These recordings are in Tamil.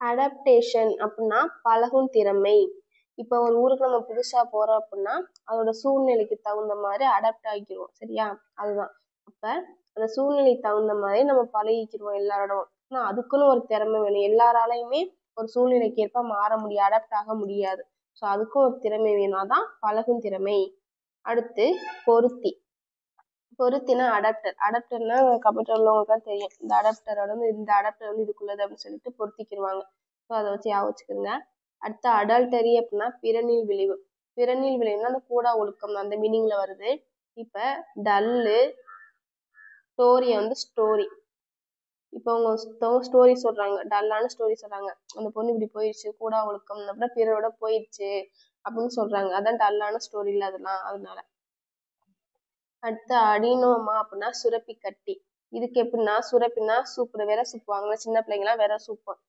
அடாப்டேஷன் அப்படின்னா பழகும் திறமை. இப்போ ஒரு ஊருக்கு நம்ம புதுசா போறோம் அப்படின்னா அதோட சூழ்நிலைக்கு தகுந்த மாதிரி அடாப்ட் ஆகிக்கிறோம், சரியா? அதுதான். அப்ப அந்த சூழ்நிலைக்கு தகுந்த மாதிரி நம்ம பழகிக்கிறோம் எல்லாரோடும். ஆனா அதுக்குன்னு ஒரு திறமை வேணும். எல்லாராலையுமே ஒரு சூழ்நிலைக்கு ஏற்ப மாற முடியாது, அடாப்ட் ஆக முடியாது. ஸோ அதுக்கும் ஒரு திறமை வேணும், அதான் பழகும் திறமை. அடுத்து பொருத்தி. பொருத்தினா அடாப்டர். அடாப்டர்னா கம்ப்யூட்டர் உள்ளவங்களுக்குலாம் தெரியும். இந்த அடாப்டரோட இந்த அடாப்டர் வந்து இதுக்குள்ளது அப்படின்னு சொல்லிட்டு பொருத்திக்கிடுவாங்க. ஸோ அதை வச்சு ஞாபகம் வச்சுக்கோங்க. அடுத்து அடல்டரி அப்படின்னா பிறனில் விளைவு. பிறனில் விளைவுனா அந்த கூடா ஒழுக்கம் அந்த மீனிங்ல வருது. இப்ப டல்லு ஸ்டோரியை வந்து ஸ்டோரி. இப்போ அவங்க ஸ்டோரி சொல்றாங்க, டல்லான ஸ்டோரி சொல்றாங்க, அந்த பொண்ணு இப்படி போயிடுச்சு கூடா ஒழுக்கம் அப்படின்னா பிறரோட போயிடுச்சு அப்படின்னு சொல்றாங்க, அதான் டல்லான ஸ்டோரி இல்லை அதெல்லாம். அதனால அடுத்து அடினோமா அப்படின்னா சுரப்பி கட்டி. இதுக்கு எப்படின்னா சுரப்பின்னா சூப்பு, விர சூப்புவாங்க சின்ன பிள்ளைங்களாம் விர சூப்போம்.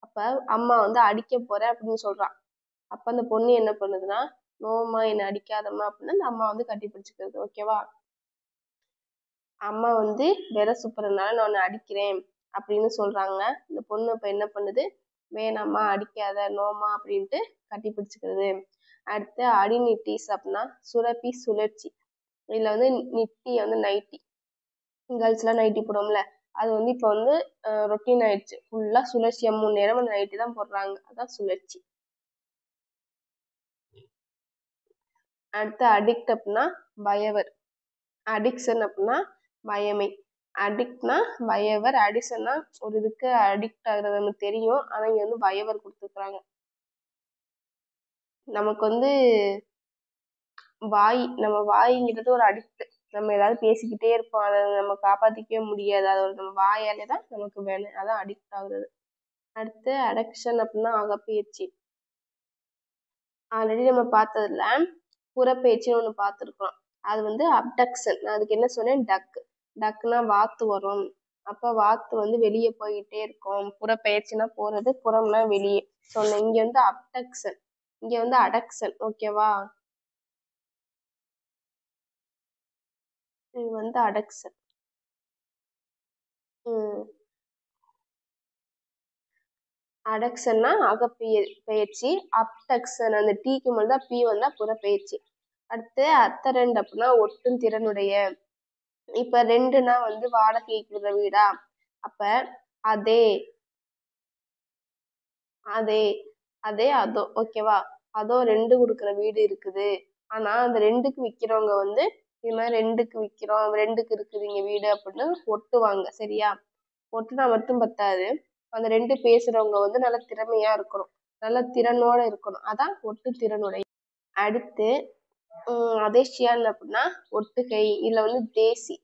அப்ப அம்மா வந்து அடிக்க போறேன் அப்படின்னு சொல்றான். அப்ப அந்த பொண்ணு என்ன பண்ணுதுன்னா நோமா என்னை அடிக்காதம்மா அப்படின்னு அந்த அம்மா வந்து கட்டி பிடிச்சுக்கிறது, ஓகேவா? அம்மா வந்து விர சூப்புறதுனால நான் உன்னை அடிக்கிறேன் அப்படின்னு சொல்றாங்க. இந்த பொண்ணு இப்ப என்ன பண்ணுது, வேணாம்மா அடிக்காத நோமா அப்படின்ட்டு கட்டி பிடிச்சுக்கிறது. அடுத்து அடிநிட்டிஸ் அப்படின்னா சுரப்பி சுழற்சி. இதுல வந்து நிட்டி வந்து நைட்டி, கேர்ள்ஸ்லாம் நைட்டி போடுவோம்ல, அது வந்து இப்போ வந்து ரொட்டீன் ஆயிடுச்சு. ஃபுல்லா சுழற்சி 3 நேரம் அந்த நைட்டி தான் போடுறாங்க, அதான் சுழற்சி. அடுத்து அடிக்ட் அப்படின்னா பயவர். அடிக்ஷன் அப்படின்னா பயமை. அடிக்ட்னா பயவர், அடிஷன்னா ஒரு இதுக்கு அடிக்ட் ஆகுறது நமக்கு தெரியும், ஆனா இங்க வந்து பயவர் கொடுத்துருக்குறாங்க. நமக்கு வந்து நம்ம வாய்ங்கிறது ஒரு அடிக்ட். நம்ம ஏதாவது பேசிக்கிட்டே இருப்போம், அதை நம்ம காப்பாத்திக்கவே முடியாது, அதோட நம்ம வாயாலே தான் நமக்கு வேலை, அதான் அடிக்ட் ஆகுறது. அடுத்து அடக்ஷன் அப்படின்னா அகப்பெயர்ச்சி. ஆல்ரெடி நம்ம பார்த்ததுல புறப்பெயர்ச்சின்னு ஒன்று பார்த்துருக்கோம், அது வந்து அப்டக்ஷன். நான் அதுக்கு என்ன சொன்னேன், டக்குனா வாத்து வரும், அப்ப வாத்து வந்து வெளியே போயிட்டே இருக்கும். புறப்பெயர்ச்சினா போறது, புறம்னா வெளியே சொன்னேன். இங்க வந்து அப்டக்ஷன், இங்க வந்து அடக்ஷன், ஓகேவா? இது வந்து அடக்ஷன். அடக்ஷன்னா அகப்பெயர்ச்சி, அப்டக்ஷன் அந்த டீக்கு மட்டும் பி வந்தா புறப்பெயர்ச்சி. அடுத்து அத்தரண்ட் அப்படின்னா ஒட்டும் திறனுடைய. இப்ப ரெண்டுனா வந்து வாடகைக்கு விடுற வீடா, அப்ப அதே அதே அதே அதோ, ஓகேவா? அதோ ரெண்டு கொடுக்குற வீடு இருக்குது, ஆனா அந்த ரெண்டுக்கு விற்கிறவங்க வந்து இது மாதிரி ரெண்டுக்கு விற்கிறோம், ரெண்டுக்கு இருக்குது இங்க வீடு அப்படின்னு ஒட்டுவாங்க, சரியா? ஒட்டுனா மட்டும் பத்தாது, அந்த ரெண்டு பேசுறவங்க வந்து நல்ல திறமையா இருக்கணும், நல்ல திறனோட இருக்கணும், அதான் ஒட்டு திறனுடைய. அடுத்து அதேஷியான் அப்படின்னா ஒட்டுகை. இதுல வந்து தேசி.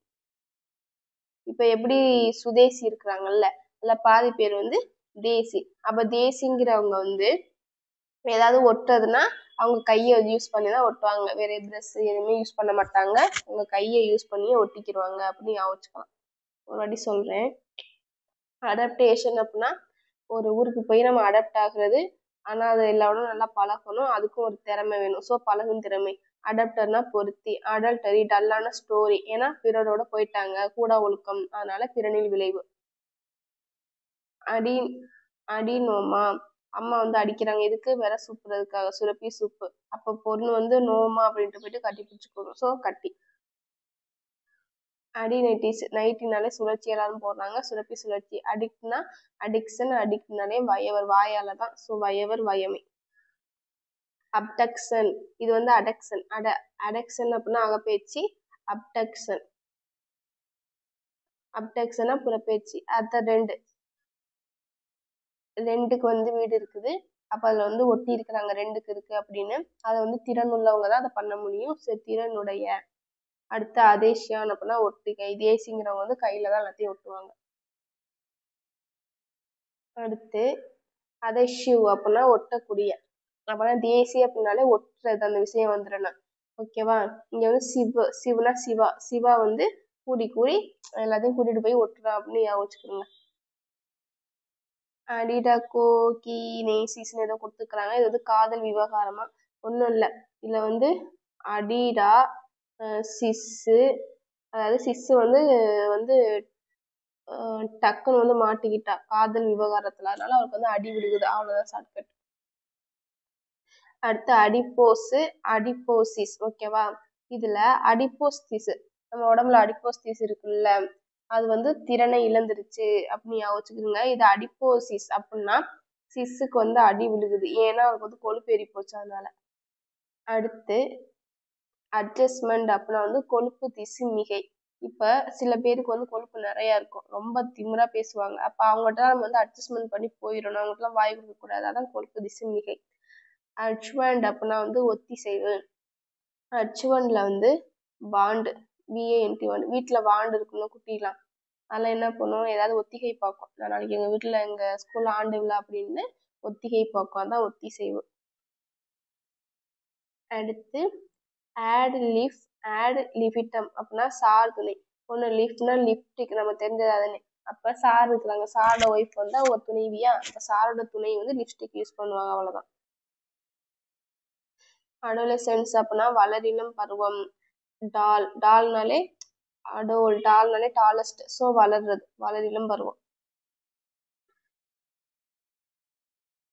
இப்ப எப்படி சுதேசி இருக்கிறாங்கல்ல, அதுல பாதி பேர் வந்து தேசி. அப்ப தேசிங்கிறவங்க வந்து ஏதாவது ஒட்டுறதுன்னா அவங்க கையை யூஸ் பண்ணி தான் ஒட்டுவாங்க, வேற ட்ரெஸ் எதுவுமே யூஸ் பண்ண மாட்டாங்க, அவங்க கையை யூஸ் பண்ணி ஒட்டிக்கிடுவாங்க அப்படின்னு யோசிச்சுக்கலாம். ஒரு வாட்டி சொல்றேன். அடாப்டேஷன் அப்படின்னா ஒரு ஊருக்கு போய் நம்ம அடாப்ட் ஆகுறது, ஆனா அது எல்லாரோடும் நல்லா பழகணும், அதுக்கும் ஒரு திறமை வேணும், ஸோ பழகும் திறமை. அடாப்டர்னா பொருத்தி. அடல்டரி டல்லான ஸ்டோரி, ஏன்னா பிறரோட போயிட்டாங்க, கூட ஒழுக்கம், அதனால பிறனில் விளைவு. அடி அடினோமா, அம்மா வந்து அடிக்கிறாங்க, எதுக்கு விர சூப்புறதுக்காக, சுரப்பி சூப்பு. அப்ப பொண்ணு வந்து நோமா அப்படின்ட்டு போயிட்டு கட்டி பிடிச்சுக்கணும், ஸோ கட்டி. அடிநைட்டிஸ், நைட்டினாலே சுழற்சி எல்லாரும் போடுறாங்க, சுரப்பி சுழற்சி. அடிக்ட்னா அடிக்ஷன், அடிக்ட்னாலே வயவர், வாயால தான், ஸோ வயவர் வயமை. அப்டக்ஷன், இது வந்து அடக்ஷன். அடக்ஷன் அப்படின்னா அகப்பெயர்ச்சி, அப்டக்ஷன். அப்டக்ஷனா புறப்பெயர்ச்சி. அடுத்த ரெண்டுக்கு வந்து வீடு இருக்குது, அப்ப அதுல வந்து ஒட்டி இருக்கிறாங்க, ரெண்டுக்கு இருக்கு அப்படின்னு, அதை வந்து திறன் உள்ளவங்க தான் அதை பண்ண முடியும், சரி திறனுடைய. அடுத்து அதேஷியான் அப்படின்னா ஒட்டுகை. தேசிங்கிறவங்க வந்து கையில தான் எல்லாத்தையும் ஒட்டுவாங்க. அடுத்து அதேஷிவ் அப்படின்னா ஒட்டக்கூடிய. அப்பனா தேசி அப்படின்னாலே ஒட்டுறது அந்த விஷயம் வந்துடணும், ஓகேவா? இங்க வந்து சிவனா சிவா, சிவா வந்து கூடி கூடி எல்லாத்தையும் கூட்டிட்டு போய் ஒட்டுறான் அப்படின்னு யோசிச்சுக்கோங்க. அடிடாக்கோ கீனேசிஸ்ன்னு ஏதோ கொடுத்துருக்குறாங்க, இது வந்து காதல் விவகாரமா, ஒன்றும் இல்லை. இதுல வந்து அடிடா சிஸ்ஸு, அதாவது சிஸ்ஸு வந்து வந்து டக்குன்னு வந்து மாட்டிக்கிட்டா காதல் விவகாரத்துல, அதனால அவருக்கு வந்து அடி விழுகுது, அவ்வளவுதான் ஷார்ட்கட். அடுத்து அடிப்போசிஸ். ஓகேவா? இதுல அடிப்போஸ் நம்ம உடம்புல அடிப்போஸ் இருக்குல்ல, அது வந்து திறனை இழந்துருச்சு அப்படின்னு யோசிச்சுக்கிடுங்க. இது அடிப்போசிஸ் அப்படின்னா சிஸ்ஸுக்கு வந்து அடி விழுகுது, ஏன்னா அவருக்கு வந்து கொழுப்பு ஏறி போச்சு அதனால. அடுத்து அட்ஜஸ்ட்மெண்ட் அப்படின்னா வந்து கொழுப்பு திசு மிகை. இப்ப சில பேருக்கு வந்து கொழுப்பு நிறைய இருக்கும், ரொம்ப திமிரா பேசுவாங்க, அப்ப அவங்ககிட்ட நம்ம வந்து அட்ஜஸ்ட்மெண்ட் பண்ணி போயிடணும், அவங்ககிட்ட வாய் கொடுக்க கூடாது, அதான் கொழுப்பு திசு மிகை. அட்ஜ்வண்ட் அப்படின்னா வந்து ஒத்திசைவு. அட்ஜ்வண்ட்ல வந்து வாண்டு, VANT வீட்டுல வாண்டு இருக்கணும் குட்டிலாம், அதெல்லாம் என்ன பண்ணுவோம், ஏதாவது ஒத்திகை பார்க்கும், நான் நாளைக்கு எங்க வீட்டுல எங்க ஸ்கூல்ல ஆண்டு விழா அப்படின்னு ஒத்திகை பார்க்கும், அதான் ஒத்திசைவு. அடுத்து ஆட் லிபிட்டம் அப்படின்னா சார் துணை. ஒன்று லிஃப்ட்னா லிப்டிக், நம்ம தெரிஞ்சது அதுன்னு. அப்ப சார் இருக்கிறாங்க, சாரோட ஒய்ஃப் வந்து அவங்க துணைவியா, அப்ப சாரோட துணை வந்து லிப்ஸ்டிக் யூஸ் பண்ணுவாங்க, அவ்வளவுதான். அடோலசென்ஸ் அப்படின்னா வளரினம் பருவம். டால்னாலே டாலஸ்ட், ஸோ வளர்றது, வளரினம் பருவம்.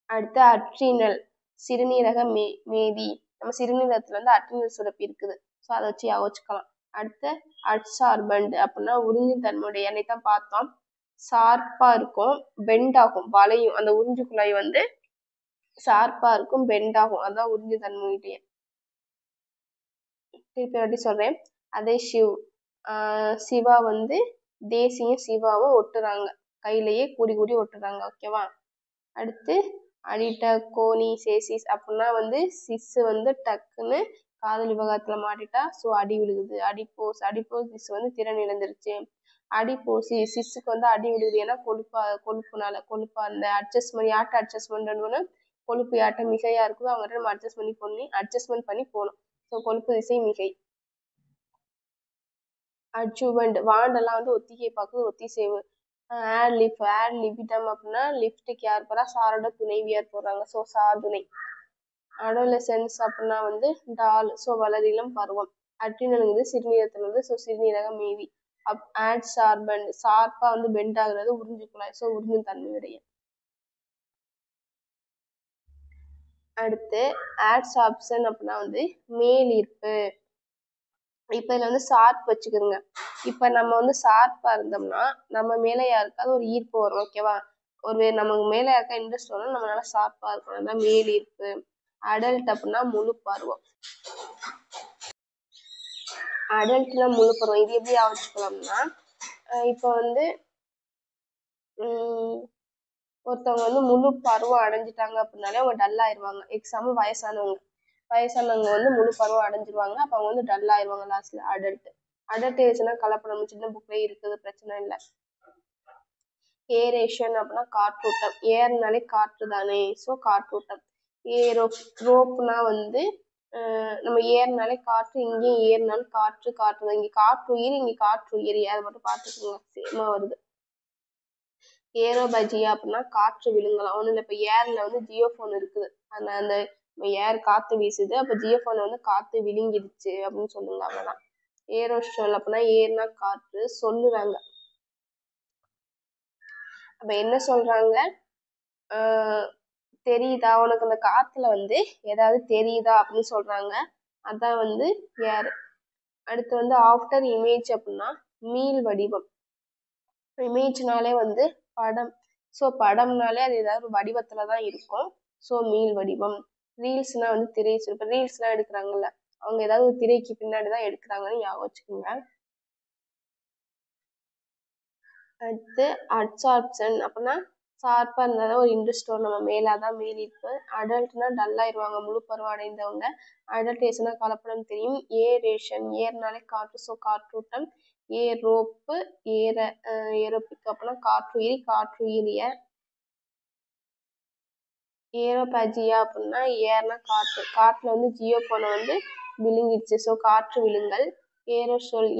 அடுத்து அட்ரினல், சிறுநீரக மேதி. நம்ம சிறுநீரகத்துல வந்து அட்ரினல் சுரப்பி இருக்குது, ஸோ அதை வச்சு யோசிச்சுக்கலாம். அடுத்து அட்சார்பண்ட் அப்படின்னா உறிஞ்சும் தன்மையுடைய, எண்ணெய் தான் பார்த்தோம், ஷார்ப்பா இருக்கும், பெண்ட் ஆகும், வளையும், அந்த உறிஞ்சு குழாய் வந்து ஷார்ப்பா இருக்கும், பெண்ட் ஆகும், அதான் உறிஞ்சு தன்மையுடைய. திருப்பி வாட்டி சொல்றேன். அதே சிவா வந்து தேசியும் சிவாவும் ஒட்டுறாங்க, கையிலேயே கூடி கூடி ஒட்டுறாங்க, ஓகேவா? அடுத்து அடிட்டகோனிசேசிஸ் அப்படின்னா வந்து சிஸ் வந்து டக்குன்னு காதல் விவகாரத்துல மாட்டிட்டா, ஸோ அடி விழுகுது. அடிப்போசிஸ் வந்து திறன் இழந்துருச்சு. சிஸ்ஸுக்கு வந்து அடி விழுகுது, ஏன்னா கொழுப்பா அந்த அட்ஜஸ்ட்மெண்ட், யார்ட்ட அட்ஜஸ்ட்மெண்ட் பண்ணுவோம்னா கொழுப்பு யார்ட்ட மிகையா இருக்குதோ அவங்ககிட்ட நம்ம அட்ஜஸ்ட்மெண்ட் பண்ணி போகணும், ஸோ கொழுப்பு திசை மிகை. அட்ஜுவண்ட், வாண்டெல்லாம் வந்து ஒத்திகை பார்க்குது, ஒத்திசைவு. ஆட் லிபிடம் அப்படின்னா லிப்டிக் யார் போறா, சாரோட துணைவியார் போடுறாங்க, ஸோ சார் துணை. அடோலசென்ஸ் அப்படின்னா வந்து டால், ஸோ வளரிளம் பருவம். அட்ரினல்ங்கிறது சிறுநீரகத்துல வந்து, ஸோ சிறுநீரக மேவி. ஆட்சார்பண்ட், ஷார்ப்பா வந்து பெண்ட் ஆகுறது, உறிஞ்சு குழாய், ஸோ உறிஞ்சும் தன்மையுடைய. அடுத்து ஆட்சார்ப்ஷன் அப்படின்னா வந்து மேலீர்ப்பு. இப்ப இதுல வந்து ஷார்ப் வச்சுக்கிறோங்க. இப்ப நம்ம வந்து ஷார்ப்பா இருந்தோம்னா நம்ம மேல யாருக்காவது ஒரு ஈர்ப்பு வரும், ஓகேவா? நமக்கு மேல யாருக்கா இன்ட்ரெஸ்ட் வரும், நம்ம நல்லா ஷார்ப்பா இருக்கணும், அதான் மேல் ஈர்ப்பு. அடல்ட் அப்படின்னா முழு பருவம். அடல்ட்னா முழு பருவம், இது எப்படி ஆவச்சுக்கலாம்னா, இப்ப வந்து ஒருத்தவங்க வந்து முழு பருவம் அடைஞ்சிட்டாங்க அப்படின்னாலே அவங்க டல் ஆயிடுவாங்க. எக்ஸாம்பிள் வயசானவங்க வந்து முழு பருவம் அடைஞ்சிருவாங்க, அப்ப அவங்க வந்து டல் ஆயிடுவாங்க லாஸ்ட்ல. அடல்ட் ஏஜ்னா கலப்படம், சின்ன புக்லயே இருக்குது, பிரச்சனை இல்லை. ஏரேஷன் அப்படின்னா காற்றூட்டம், ஏர்னாலே காற்று தானே, ஸோ காற்றூட்டம். ரோப்னா வந்து நம்ம ஏறினாலே காற்று, இங்கேயும் ஏறினாலும் காற்று தான், இங்க காற்று உயிர், இங்க காற்று உயிரி, அதை மட்டும் பார்த்துக்கோங்க, சேமா வருது. ஏரோபஜியா அப்படின்னா காற்று விழுங்கலாம், ஒன்றும் இல்லை. இப்போ ஏர்ல வந்து ஜியோஃபோன் இருக்குது, அந்த ஏர் காத்து வீசுது, அப்போ ஜியோஃபோன் வந்து காத்து விழுங்கிடுச்சு அப்படின்னு சொல்லுங்க, அவ்வளோதான். ஏரோஷோல் அப்படின்னா ஏர்னா காற்று சொல்லுறாங்க. அப்ப என்ன சொல்றாங்க, தெரியுதா உனக்கு அந்த காத்துல வந்து ஏதாவது தெரியுதா அப்படின்னு சொல்றாங்க, அதான் வந்து ஏர். அடுத்து வந்து ஆஃப்டர் இமேஜ் அப்படின்னா மீள் வடிவம். இமேஜ்னாலே வந்து படம், ஸோ படம்னாலே அது ஏதாவது ஒரு வடிவத்துலதான் இருக்கும், ஸோ மீள் வடிவம். ரீல்ஸ்னா வந்து திரை, இப்போ ரீல்ஸ்லாம் எடுக்கிறாங்கல்ல, அவங்க ஏதாவது ஒரு திரைக்கு பின்னாடிதான் எடுக்கிறாங்கன்னு ஞாபகம் வச்சுக்கோங்க. அடுத்து அட்சார்ப்ஷன் அப்படின்னா ஷார்ப்பா இருந்தாதான் ஒரு இன்ட்ரெஸ்ட் வரும், நம்ம மேலாதான் மேலிருப்பு. அடல்ட்னா டல்லாயிருவாங்க, முழு பருவம் அடைந்தவங்க. அடல்டேஷனா கலப்படம் தெரியும். ஏர்னாலே காற்று, ஸோ காற்றூட்டம். ஏரோபிக் அப்படின்னா காற்றுயிரிய. ஏரோபஜியா அப்படின்னா ஏர்னா காற்றுல வந்து ஜியோஃபோனை வந்து விழுங்கிடுச்சு, ஸோ காற்று விழுங்கல்.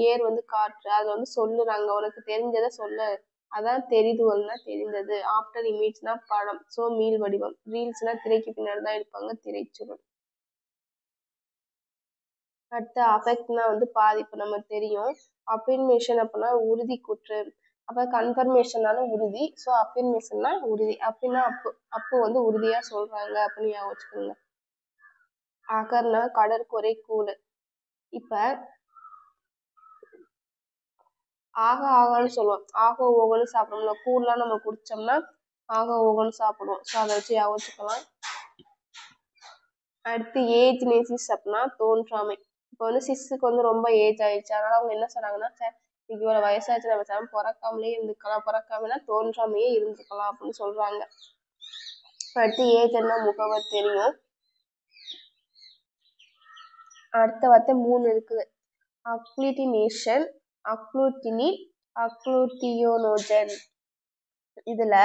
ஏர் வந்து காற்று, அது வந்து சொல்லுறாங்க, உனக்கு தெரிஞ்சதை சொல்லு, அதான் தெரிதுவல்னா தெரிந்தது. ஆஃப்டர் இமேஜ்னா படம், ஸோ மீள் வடிவம். ரீல்ஸ்னா திரைக்கு பின்னாடி தான் எடுப்பாங்க, திரைச்சுருள். அடுத்து அஃபெக்ட்னா வந்து பாதிப்பு, நம்ம தெரியும். அஃபர்மேஷன் அப்படின்னா உறுதி கூற்று. அப்போ கன்ஃபர்மேஷனான உறுதி. ஸோ அஃபிர்மேஷன்னா உறுதி. அப்படின்னா அப்பு வந்து உறுதியா சொல்றாங்க அப்படின்னு ஞாபகம் வச்சுக்கோங்க. அகர்னா கடற்குறை கூழ். இப்ப ஆக ஆகான்னு சொல்லுவோம். ஆக ஓகன்னு சாப்பிடுவோம்ல. கூழ்லாம் நம்ம குடிச்சோம்னா ஆக ஓகன்னு சாப்பிடுவோம். ஸோ அதை வச்சு ஞாபகம் வச்சுக்கலாம். அடுத்து ஏஜ் நேசிஸ் அப்படின்னா தோன்றாமை. இப்போ வந்து சிஸ்ஸுக்கு வந்து ரொம்ப ஏஜ் ஆயிடுச்சு. அதனால அவங்க என்ன சொன்னாங்கன்னா, இவ்வளவு வயசாச்சு நம்ம பேசாம பிறக்காமலே இருந்துக்கலாம். பிறக்காமனா தோன்றாமையே இருந்துக்கலாம் அப்படின்னு சொல்றாங்க. அடுத்து ஏஜ்னா முகவர் தெரியும். அடுத்த வார்த்தை 3 இருக்குது. அக்ளூட்டினேஷன், அக்ளூட்டினி, அக்ளூட்டியோனோஜன். இதுல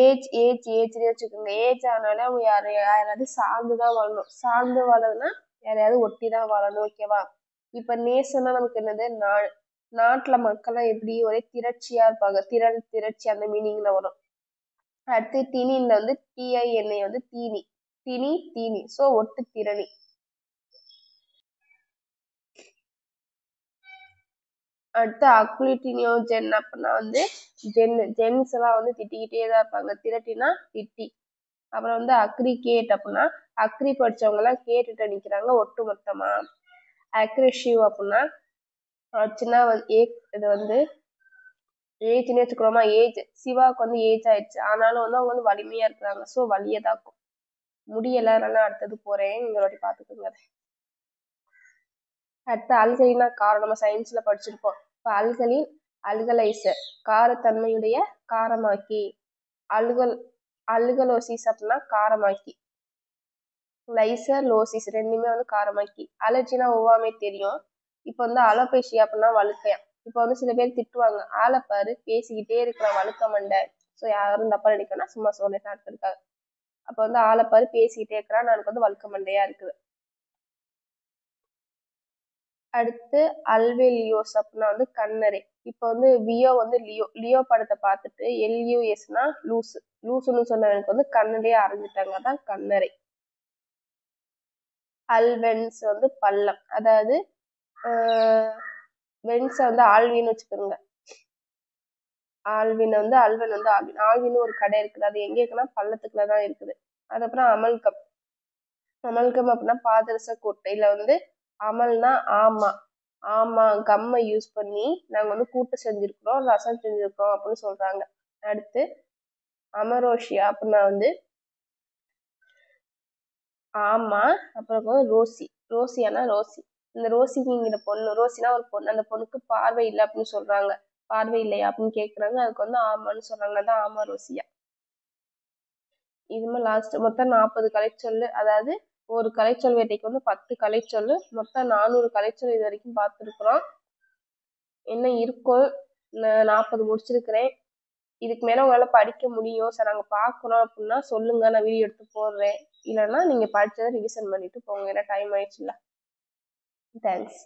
ஏஜ்னு வச்சுக்கோங்க. ஏஜ் ஆனாலும் அவங்க யாராவது சார்ந்துதான் வாழணும். சார்ந்து வாழணும்னா யாரையாவது ஒட்டிதான் வாழணும். ஓகேவா? இப்ப நேசம்னா நமக்கு என்னது? நாட்டுல மக்கள்லாம் எப்படி ஒரே திரட்சியா இருப்பாங்க. திரட்சி அந்த மீனிங்ல வரும். அடுத்து திணில வந்து TINA வந்து தீனி. சோ ஒட்டு திரணி. அடுத்து அக்ளூட்டினியோஜன் அப்படின்னா வந்து ஜென்ஸ் எல்லாம் வந்து திட்டிக்கிட்டே தான் இருப்பாங்க. திரட்டினா திட்டி. அப்புறம் வந்து அக்ரிகேட் அப்படின்னா அக்ரி படிச்சவங்க எல்லாம் கேட்டுட்டு நிக்கிறாங்க ஒட்டு மொத்தமா. அக்ரெசிவ் அப்படின்னா சின்ன இது வந்து ஏஜ்னு வச்சுக்கிறோமா. ஏஜ் சிவாவுக்கு வந்து ஏஜ் ஆயிடுச்சு. ஆனாலும் வந்து அவங்க வந்து வலிமையா இருக்கிறாங்க. ஸோ வலியை தாக்கும். முடியல. நல்லா அடுத்தது போறேன். நீங்க வாட்டி பாத்துக்கோங்க. அடுத்து அல்கலினா காரம். நம்ம சயின்ஸ்ல படிச்சிருப்போம். இப்ப அல்கலைசர் காரத்தன்மையுடைய காரமாக்கி. அல்கலோசிஸ் அப்படின்னா காரமாக்கி. லைசர் லோசிஸ் ரெண்டுமே வந்து காரமாக்கி. அலர்ஜினா ஒவ்வாமை தெரியும். இப்ப வந்து அலோபேஷியா அப்படின்னா வழுக்கையா. இப்ப வந்து சில பேர் திட்டுவாங்க, ஆளப்பாரு பேசிக்கிட்டே இருக்கிற வழுக்க மண்டை. ஸோ யாரும் தப்பா நினைக்கணும்னா சும்மா சொல்ல இருக்காங்க. அப்ப வந்து ஆளப்பாரு பேசிக்கிட்டே இருக்கிறான், எனக்கு வந்து வழுக்க மண்டையா இருக்குது. அடுத்து அல்வேலியோஸ் அப்படின்னா வந்து கண்ணரை. இப்ப வந்து வியோ வந்து லியோ படத்தை பார்த்துட்டு LUSனா லூசுன்னு சொன்னவனுக்கு வந்து கண்ணடையே அரைஞ்சிட்டாங்க. அதான் கண்ணரை. அல்வென்ஸ் வந்து பள்ளம். அதாவது வென்ஸை வந்து ஆல்வின்னு வச்சுக்கோங்க. அல்வன் வந்து ஆல்வின்னு ஒரு கடை இருக்குது. அது எங்க இருக்குன்னா பள்ளத்துக்குள்ளதான் இருக்குது. அதுக்கப்புறம் அமல்கம் அப்படின்னா பாதரச கொட்டையில வந்து அமல்னா ஆமா கம்மை யூஸ் பண்ணி நாங்க வந்து கூட்டு செஞ்சிருக்கிறோம், ரசம் செஞ்சிருக்கிறோம் அப்படின்னு சொல்றாங்க. அடுத்து அமரோஷியா அப்படின்னா வந்து ஆமா. அப்புறம் ரோசியானா ரோசி. இந்த ரோசிங்கிற பொண்ணு, ரோசினா ஒரு பொண்ணு. அந்த பொண்ணுக்கு பார்வை இல்லை அப்படின்னு சொல்றாங்க. பார்வை இல்லையா அப்படின்னு கேக்குறாங்க. அதுக்கு வந்து ஆமான்னு சொல்றாங்க. அதான் ஆமா ரோசியா. இதுமே லாஸ்ட். மொத்தம் 40 கலைச்சொல்லு. அதாவது ஒரு கலைச்சொல் வேட்டைக்கு வந்து 10 கலைச்சொல்லு. மொத்தம் 400 கலைச்சொல் இது வரைக்கும் பார்த்துருக்குறோம். என்ன இருக்கும்? 40 முடிச்சிருக்கிறேன். இதுக்கு மேல உங்களால படிக்க முடியும் சார், நாங்க பாக்குறோம் அப்படின்னா சொல்லுங்க, நான் வீடியோ எடுத்து போடுறேன். இல்லைன்னா நீங்க படிச்சதை ரிவிஷன் பண்ணிட்டு போங்க. ஏன்னா டைம் ஆயிடுச்சுல்ல. தேங்க்ஸ்.